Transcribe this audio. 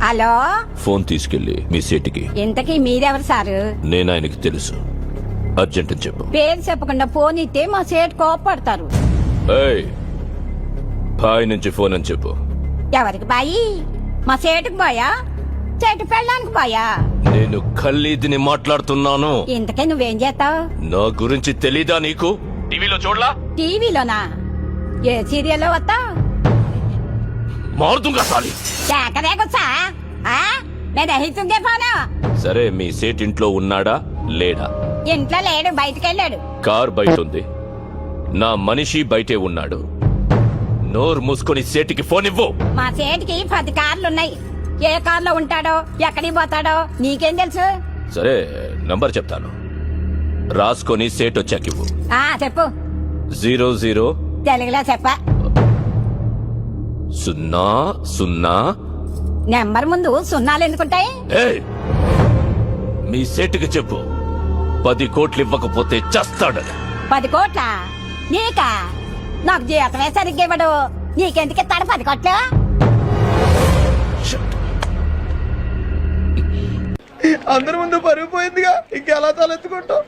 Hello, phone తీసుకెళ్లి మీ సేటికి. ఇంతకీ మీరెవరు సారు? నేను ఆయనకి తెలుసు, అర్జెంట్ అని చెప్పు. పేరు చెప్పకుండా ఫోన్ ఇస్తే మా సేటు కోపడతారు. ఏయ్, బాయ్ నుంచి ఫోన్ అని చెప్పు. ఎవరికి బాయి? మా సేటుకు బాయా, చెట్టు పెళ్ళడానికి బాయా? నేను ఖల్లీదిని మాట్లాడుతున్నాను. ఇంతకీ నువ్వేం చేస్తావు? నా గురించి తెలీదా నీకు? టీవీలో చూడలా? టీవీలోనా? ఏ సీరియల్లో వస్తావు? మారుతుంగా సాలి. కేకరేకొచ్చా? నేను రహితుంగే పోనా? సరే, మీ సేట్ ఇంట్లో ఉన్నాడా లేడా? ఇంట్లో లేడు, బయటకెళ్ళాడు. కార్ బయట ఉంది, నా మనిషి బయటే ఉన్నాడు. నోరు మూసుకొని సేటికి ఫోన్ ఇవ్వు. మా సేటికి 10 కార్లున్నాయి. ఏ కార్లో ఉంటాడో, ఎక్కడికి పోతాడో నీకేం తెలుసు? సరే, నంబర్ చెప్తాను, రాసుకొని సేట్ వచ్చాక ఇవ్వు. చెప్పు. 00 తెలుగులో చెప్ప. 00. నెంబర్ ముందు సున్నాలు ఎందుకుంటాయి? ఏయ్, మీ సేటుకి చెప్పు, 10 కోట్లు ఇవ్వకపోతే చస్తాడని. 10 కోట్ల? నీకా? నాకు జీవితమే సరిగ్గా ఇవ్వడు. నీకెందుకు ఇస్తాడు 10 కోట్లు? అందరి ముందు పరుగు పోయిందిగా, ఇంకెలా తలెత్తుకుంటావు?